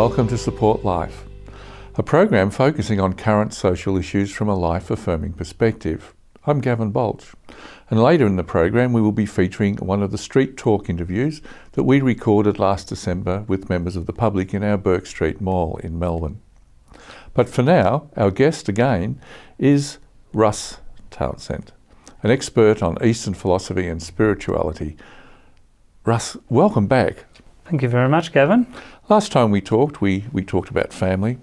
welcome to Support Life, a program focusing on current social issues from a life-affirming perspective. I'm Gavin Baulch, and later in the program we will be featuring one of the street talk interviews that we recorded last December with members of the public in our Bourke St Mall in Melbourne. But for now, our guest again is Russ Townsend, an expert on Eastern philosophy and spirituality. Russ, welcome back. Thank you very much, Gavin. Last time we talked about family,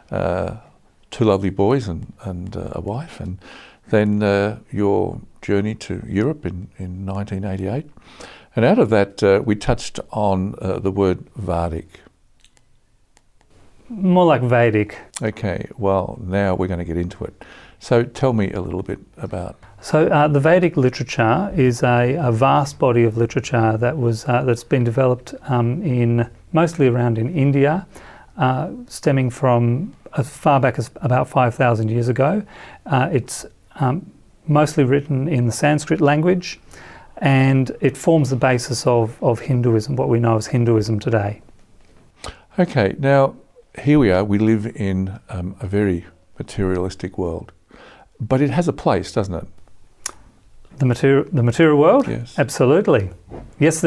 two lovely boys and a wife, and then your journey to Europe in 1988. And out of that, we touched on the word Vedic. More like Vedic. Okay, well, now we're going to get into it. So tell me a little bit about... So the Vedic literature is a vast body of literature that's been developed mostly around in India, stemming from as far back as about 5,000 years ago. It's mostly written in the Sanskrit language, and it forms the basis of Hinduism, what we know as Hinduism today. Okay, now here we are, we live in a very materialistic world, but it has a place, doesn't it? The material world? Yes. Absolutely. Yes.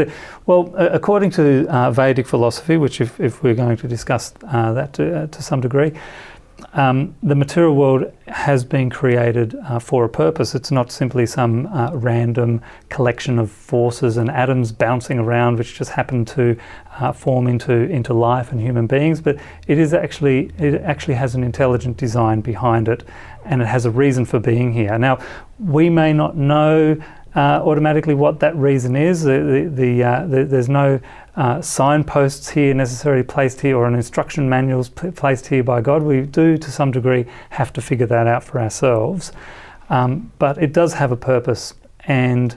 According to Vedic philosophy, which if we're going to discuss that to some degree, the material world has been created for a purpose. It's not simply some random collection of forces and atoms bouncing around which just happen to form into life and human beings, but it actually has an intelligent design behind it, and it has a reason for being here. Now, we may not know automatically what that reason is. There's no signposts here necessarily placed here, or an instruction manuals placed here by God. We do, to some degree, have to figure that out for ourselves. But it does have a purpose, and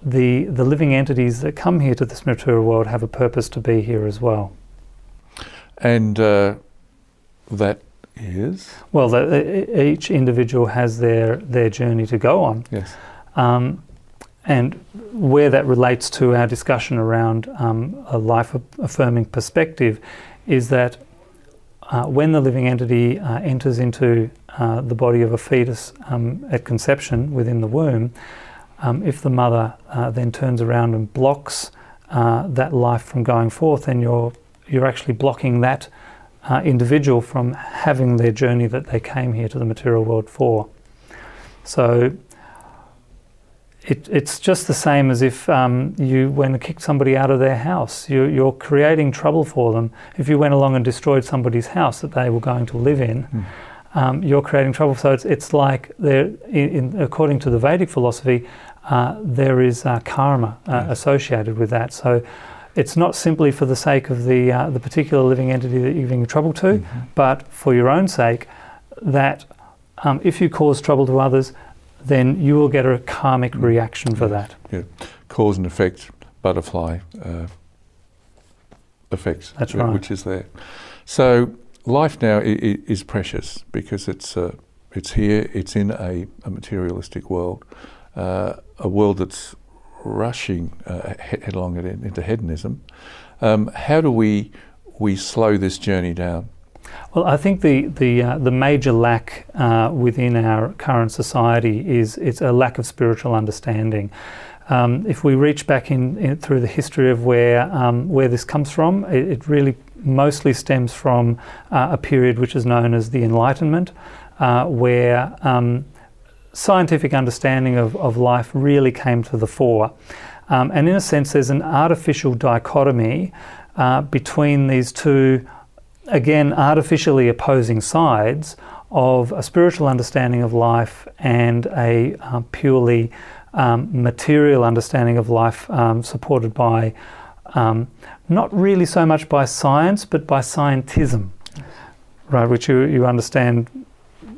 the living entities that come here to this material world have a purpose to be here as well. And that is? Well, each individual has their journey to go on. Yes. And where that relates to our discussion around a life-affirming perspective is that when the living entity enters into the body of a fetus at conception within the womb, if the mother then turns around and blocks that life from going forth, then you're actually blocking that individual from having their journey that they came here to the material world for. So it's just the same as if you went and kicked somebody out of their house. You're creating trouble for them. If you went along and destroyed somebody's house that they were going to live in, you're creating trouble. So it's like according to the Vedic philosophy, there is karma associated with that. So it's not simply for the sake of the particular living entity that you're giving trouble to, but for your own sake, that if you cause trouble to others, then you will get a karmic reaction for that. Yeah, cause and effect, butterfly effects. That's right. Which is there. So life now is precious because it's here. It's in a materialistic world, a world that's rushing headlong into hedonism. How do we slow this journey down? Well, I think the major lack within our current society is it's a lack of spiritual understanding. If we reach back in through the history of where this comes from, it really mostly stems from a period which is known as the Enlightenment, where scientific understanding of life really came to the fore. And in a sense, there's an artificial dichotomy between these two, again, artificially opposing sides of a spiritual understanding of life and a purely material understanding of life, supported by not really so much by science, but by scientism, right? Which you understand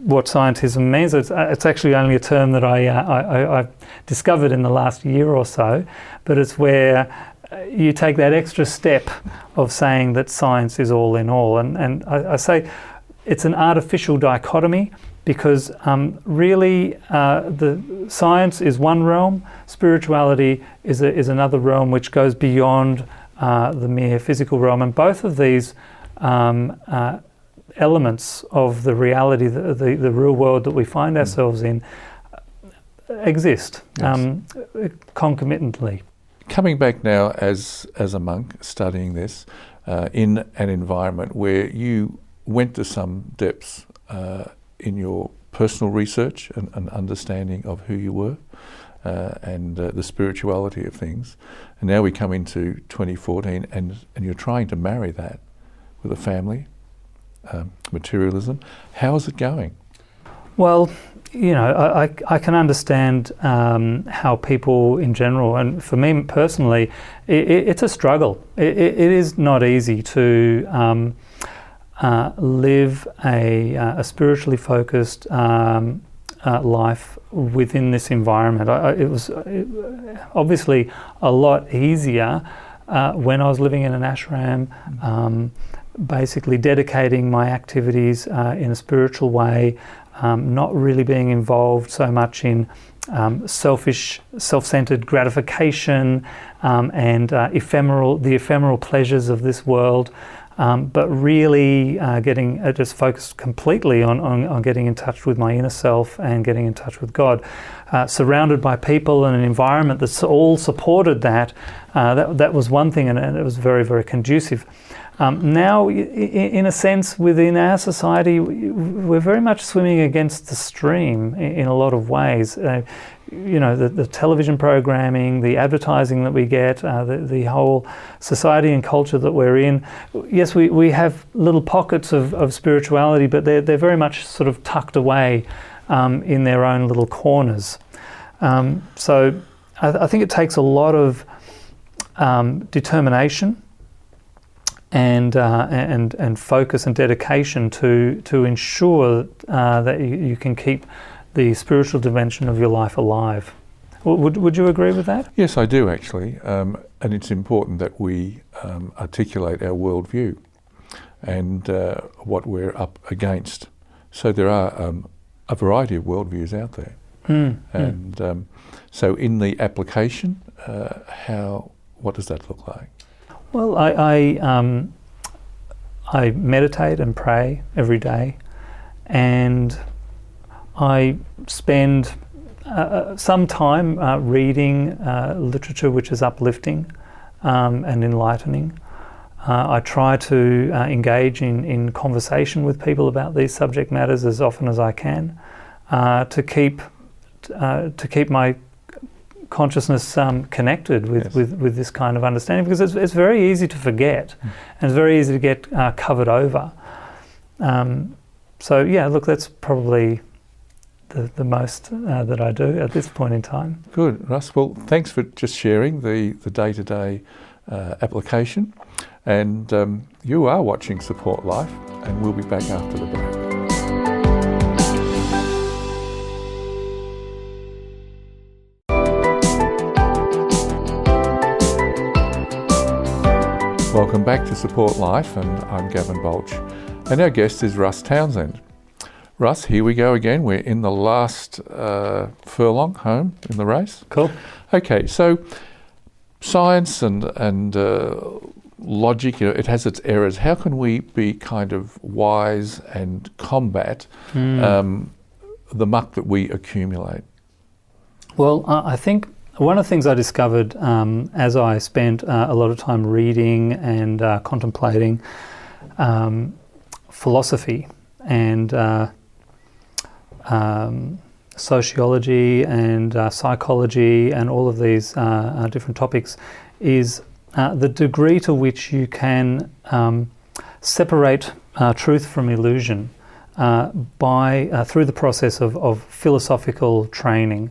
what scientism means. It's actually only a term that I discovered in the last year or so, but it's where you take that extra step of saying that science is all in all. And I say it's an artificial dichotomy because really the science is one realm, spirituality is another realm which goes beyond the mere physical realm, and both of these elements of the reality, the real world that we find ourselves in, exist concomitantly. Coming back now as a monk studying this in an environment where you went to some depths in your personal research and understanding of who you were and the spirituality of things, and now we come into 2014 and you're trying to marry that with a family, materialism. How is it going? Well, you know, I can understand how people in general, and for me personally, it's a struggle. It is not easy to live a spiritually focused life within this environment. It was obviously a lot easier when I was living in an ashram, basically dedicating my activities in a spiritual way, not really being involved so much in selfish, self-centered gratification and the ephemeral pleasures of this world, but really just focused completely on getting in touch with my inner self and getting in touch with God. Surrounded by people and an environment that all supported that, that was one thing, and it was very, very conducive. Now, in a sense, within our society, we're very much swimming against the stream in a lot of ways. You know, the television programming, the advertising that we get, the whole society and culture that we're in. Yes, we have little pockets of spirituality, but they're very much sort of tucked away in their own little corners. So I think it takes a lot of determination and focus and dedication to ensure that you can keep the spiritual dimension of your life alive. Would you agree with that? Yes, I do actually, and it's important that we articulate our worldview and what we're up against. So there are a variety of worldviews out there, and so in the application, what does that look like? Well, I meditate and pray every day, and I spend some time reading literature which is uplifting and enlightening. I try to engage in conversation with people about these subject matters as often as I can, to keep my consciousness connected with this kind of understanding, because it's very easy to forget and it's very easy to get covered over. So yeah, look, that's probably the most that I do at this point in time. Good, Russ. Well, thanks for just sharing the day-to-day application. And you are watching Support Life, and we'll be back after the break. Welcome back to Support Life, and I'm Gavin Baulch, and our guest is Russ Townsend. Russ, here we go again. We're in the last furlong home in the race. Cool. Okay, so science and logic, you know, it has its errors. How can we be kind of wise and combat the muck that we accumulate? Well, I think one of the things I discovered as I spent a lot of time reading and contemplating philosophy and sociology and psychology and all of these different topics is the degree to which you can separate truth from illusion through the process of philosophical training.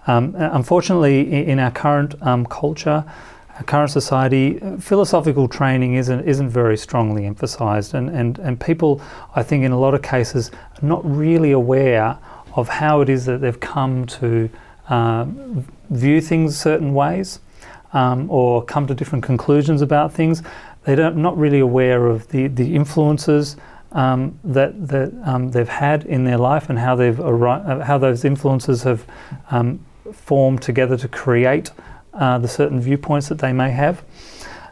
Unfortunately, in our current culture, our current society, philosophical training isn't very strongly emphasised, and people, I think, in a lot of cases, are not really aware of how it is that they've come to view things certain ways, or come to different conclusions about things. They're not really aware of the influences that they've had in their life, and how how those influences have formed together to create the certain viewpoints that they may have.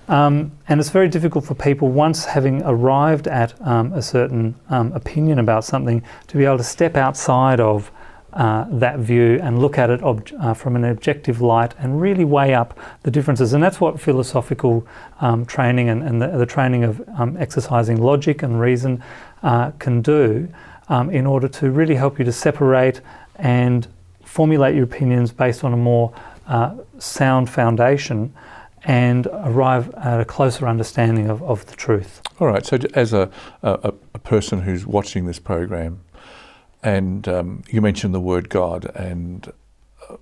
And it's very difficult for people, once having arrived at a certain opinion about something, to be able to step outside of that view and look at it from an objective light and really weigh up the differences. And that's what philosophical training and the training of exercising logic and reason can do, in order to really help you to separate and formulate your opinions based on a more sound foundation and arrive at a closer understanding of the truth. All right, so as a person who's watching this program, and you mentioned the word God, and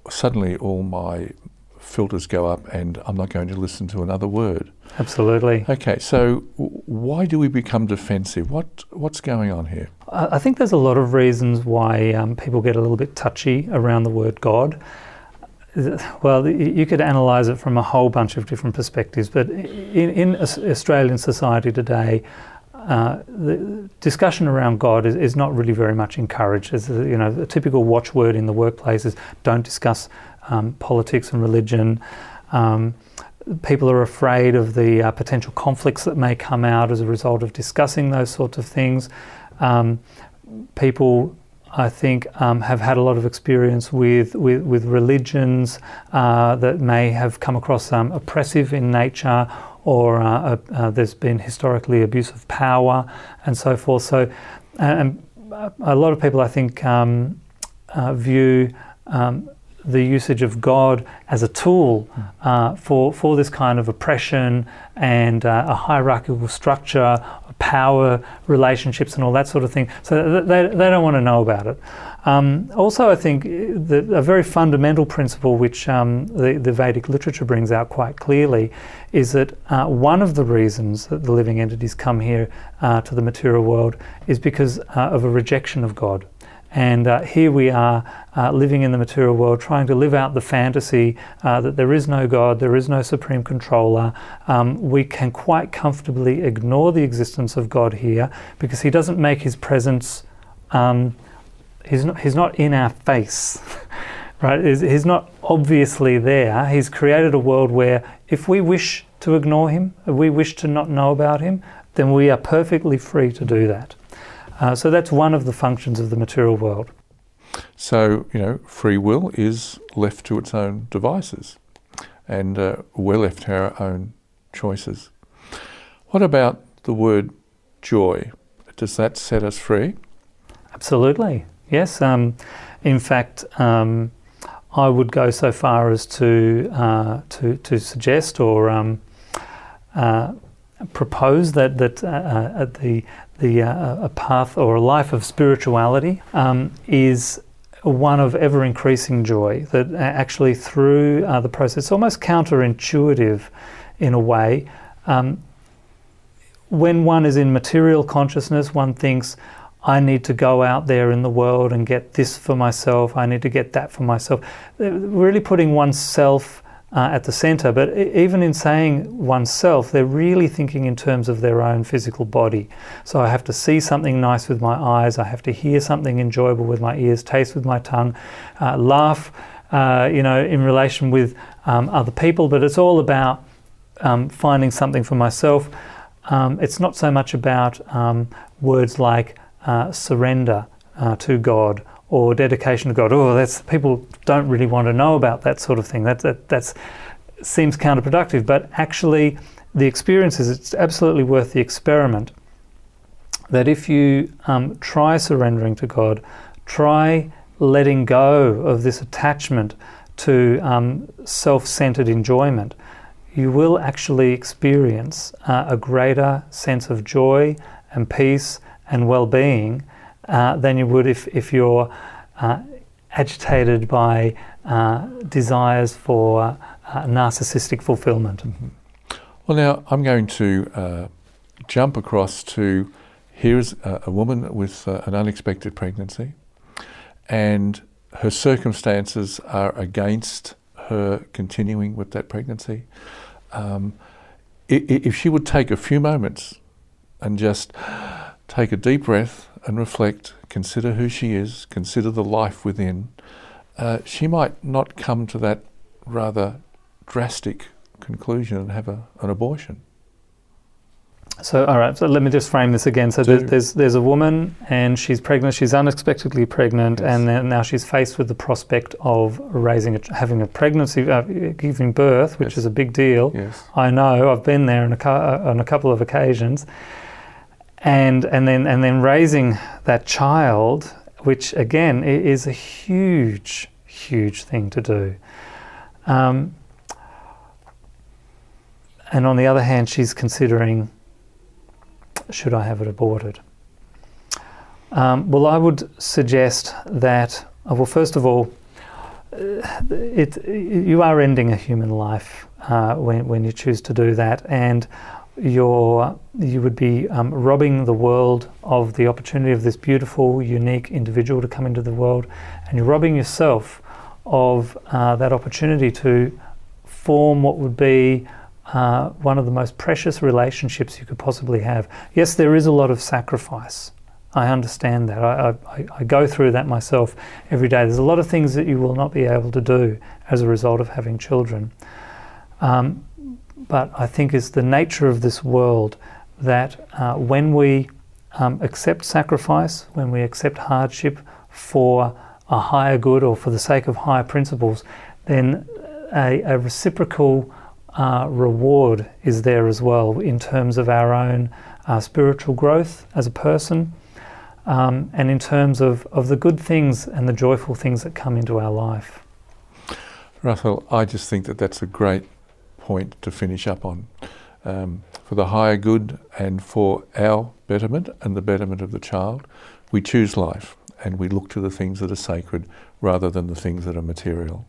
suddenly all my filters go up and I'm not going to listen to another word. Absolutely. Okay, so why do we become defensive? What's going on here? I think there's a lot of reasons why people get a little bit touchy around the word God. Well, you could analyse it from a whole bunch of different perspectives, but in Australian society today, the discussion around God is not really very much encouraged. As a typical watchword in the workplace is don't discuss politics and religion. People are afraid of the potential conflicts that may come out as a result of discussing those sorts of things. People, I think, have had a lot of experience with religions that may have come across oppressive in nature, or there's been historically abuse of power and so forth. So a lot of people, I think, view the usage of God as a tool for this kind of oppression and a hierarchical structure, power relationships and all that sort of thing. So they don't want to know about it. Also, I think that a very fundamental principle which the Vedic literature brings out quite clearly is that one of the reasons that the living entities come here to the material world is because of a rejection of God. And here we are living in the material world, trying to live out the fantasy that there is no God, there is no supreme controller. We can quite comfortably ignore the existence of God here because he doesn't make his presence, he's not in our face, right? He's not obviously there. He's created a world where if we wish to ignore him, if we wish to not know about him, then we are perfectly free to do that. So that's one of the functions of the material world. So, free will is left to its own devices, and we're left to our own choices. What about the word joy? Does that set us free? Absolutely, yes. In fact, I would go so far as to suggest or propose that a path or a life of spirituality is one of ever-increasing joy, that actually through the process, almost counterintuitive in a way, when one is in material consciousness, one thinks, I need to go out there in the world and get this for myself, I need to get that for myself. Really putting oneself at the centre, but even in saying oneself, they're really thinking in terms of their own physical body. So I have to see something nice with my eyes, I have to hear something enjoyable with my ears, taste with my tongue, laugh, in relation with other people, but it's all about finding something for myself. It's not so much about words like surrender to God or dedication to God. People don't really want to know about that sort of thing. That seems counterproductive, but actually the experience is it's absolutely worth the experiment. That if you try surrendering to God, try letting go of this attachment to self-centered enjoyment, you will actually experience a greater sense of joy and peace and well-being than you would if you're agitated by desires for narcissistic fulfillment. Mm-hmm. Well, now I'm going to jump across to, here's a woman with an unexpected pregnancy, and her circumstances are against her continuing with that pregnancy. If she would take a few moments and just take a deep breath and reflect, consider who she is, consider the life within, she might not come to that rather drastic conclusion and have an abortion. So, all right, so let me just frame this again. So there's a woman and she's pregnant, she's unexpectedly pregnant, yes. And then now she's faced with the prospect of having a pregnancy, giving birth, which yes. is a big deal. Yes. I know, I've been there on a couple of occasions. And then raising that child, which again is a huge thing to do. And on the other hand, she's considering, should I have it aborted? Well, I would suggest that, well, first of all, you are ending a human life when you choose to do that, and you would be robbing the world of the opportunity of this beautiful, unique individual to come into the world, and you're robbing yourself of that opportunity to form what would be one of the most precious relationships you could possibly have. Yes, there is a lot of sacrifice. I understand that. I go through that myself every day. There's a lot of things that you will not be able to do as a result of having children. But I think it's the nature of this world that when we accept sacrifice, when we accept hardship for a higher good or for the sake of higher principles, then a reciprocal reward is there as well in terms of our own spiritual growth as a person, and in terms of the good things and the joyful things that come into our life. Russell, I just think that that's a great point to finish up on. For the higher good and for our betterment and the betterment of the child, we choose life and we look to the things that are sacred rather than the things that are material.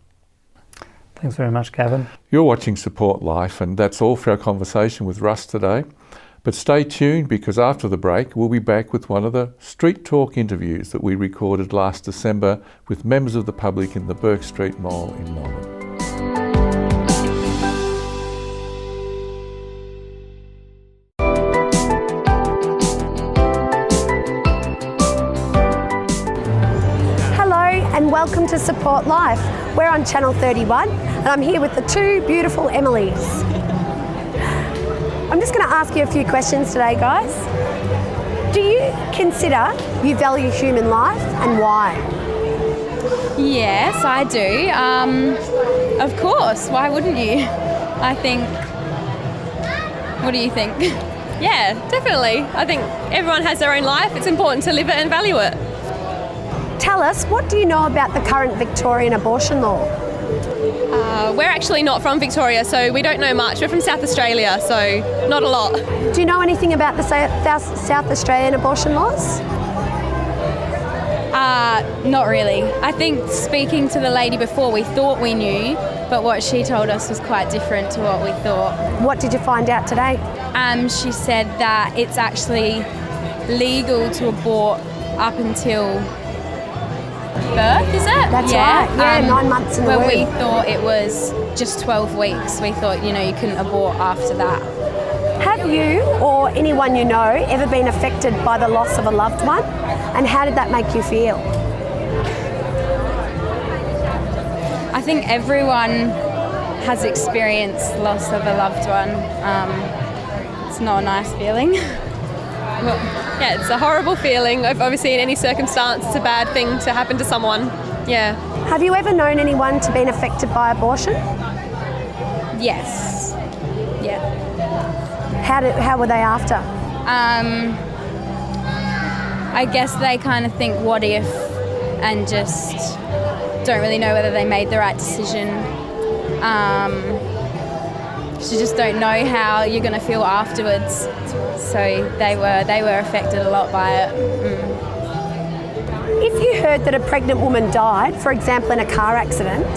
Thanks very much, Gavin. You're watching Support Life, and that's all for our conversation with Russ today. But stay tuned, because after the break we'll be back with one of the Street Talk interviews that we recorded last December with members of the public in the Bourke St Mall in Melbourne. Welcome to Support Life. We're on Channel 31 and I'm here with the two beautiful Emilys. I'm just going to ask you a few questions today, guys. Do you consider you value human life, and why? Yes, I do. Of course, why wouldn't you? I think... What do you think? Yeah, definitely. I think everyone has their own life. It's important to live it and value it. Tell us, what do you know about the current Victorian abortion law? We're actually not from Victoria, so we don't know much. We're from South Australia, so not a lot. Do you know anything about the South Australian abortion laws? Not really. I think, speaking to the lady before, we thought we knew, but what she told us was quite different to what we thought. What did you find out today? She said that it's actually legal to abort up until birth, is it? That's right. Yeah, 9 months in the womb. Where we thought it was just 12 weeks. We thought, you couldn't abort after that. Have you or anyone you know ever been affected by the loss of a loved one? And how did that make you feel? I think everyone has experienced loss of a loved one. It's not a nice feeling. Well, yeah, it's a horrible feeling. Obviously, in any circumstance, it's a bad thing to happen to someone. Yeah. Have you ever known anyone to be affected by abortion? Yes. Yeah. How were they after? I guess they kind of think, what if, and just don't really know whether they made the right decision. You just don't know how you're going to feel afterwards. So they were affected a lot by it. If you heard that a pregnant woman died, for example in a car accident,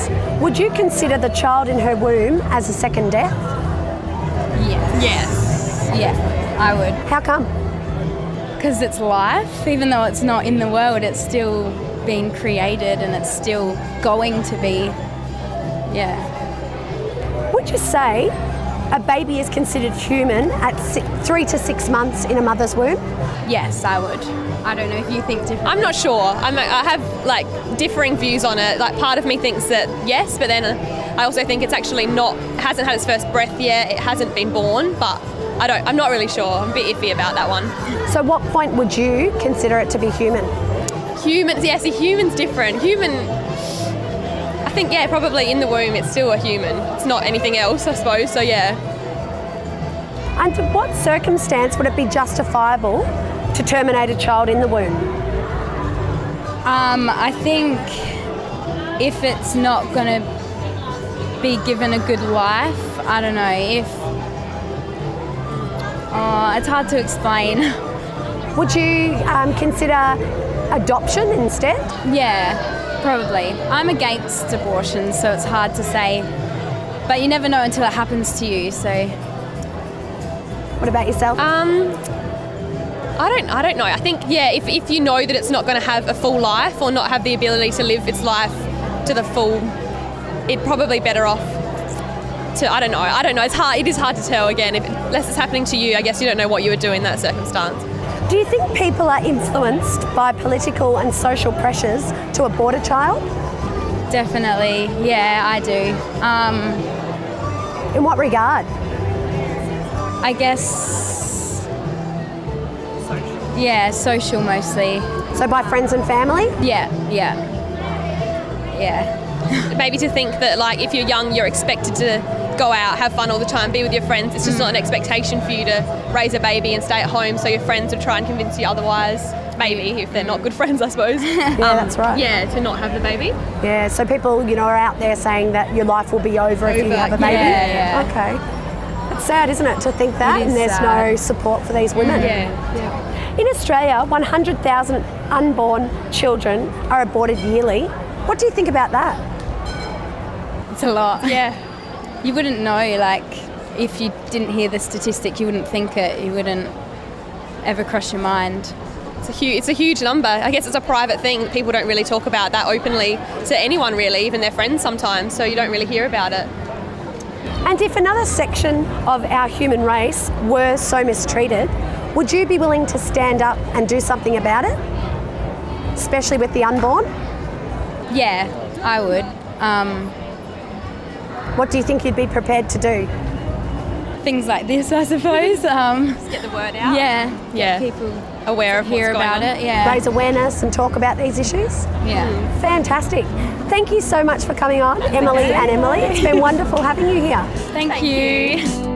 would you consider the child in her womb as a second death? Yes. Yeah, I would. How come? Because it's life. Even though it's not in the world, it's still being created and it's still going to be. Yeah. Would you say a baby is considered human at 3 to 6 months in a mother's womb? Yes, I would. I don't know if you think differently. I'm not sure. I have like differing views on it. Like part of me thinks that yes, but then I also think it's actually not, hasn't had its first breath yet, it hasn't been born, but I'm not really sure. I'm a bit iffy about that one. So what point would you consider it to be human? Humans, yes, a human's different. Human, I think, yeah, probably in the womb it's still a human. It's not anything else, I suppose, so yeah. Under what circumstance would it be justifiable to terminate a child in the womb? I think if it's not going to be given a good life, I don't know, if... it's hard to explain. Would you consider adoption instead? Yeah, probably. I'm against abortion, so it's hard to say. But you never know until it happens to you, so... What about yourself? I don't know. I think, yeah, if you know that it's not going to have a full life or not have the ability to live its life to the full, it's probably better off to, I don't know. It is hard to tell again. Unless it's happening to you, I guess you don't know what you would do in that circumstance. Do you think people are influenced by political and social pressures to abort a child? Definitely, yeah, I do. In what regard? I guess... Yeah, social mostly. So by friends and family? Yeah. Maybe to think that, like, if you're young, you're expected to go out, have fun all the time, be with your friends. It's just not an expectation for you to raise a baby and stay at home, so your friends would try and convince you otherwise. Maybe, if they're not good friends, I suppose. Yeah, that's right. Yeah, to not have the baby. Yeah, so people, are out there saying that your life will be over if you have a baby? Yeah. Okay. It's sad, isn't it, to think that, and there's no support for these women. Yeah. In Australia, 100,000 unborn children are aborted yearly. What do you think about that? It's a lot. Yeah. You wouldn't know, like, if you didn't hear the statistic, you wouldn't think it, you wouldn't ever cross your mind. It's a huge number. I guess it's a private thing. People don't really talk about that openly to anyone, really, even their friends sometimes, so you don't really hear about it. And if another section of our human race were so mistreated, would you be willing to stand up and do something about it? Especially with the unborn? Yeah, I would. What do you think you'd be prepared to do? Things like this, I suppose. Just get the word out. Yeah. Yeah. People Aware of hear what's going about on. it. Yeah. Raise awareness and talk about these issues? Yeah. Fantastic. Thank you so much for coming on, Emily and Emily. It's been wonderful having you here. Thank you.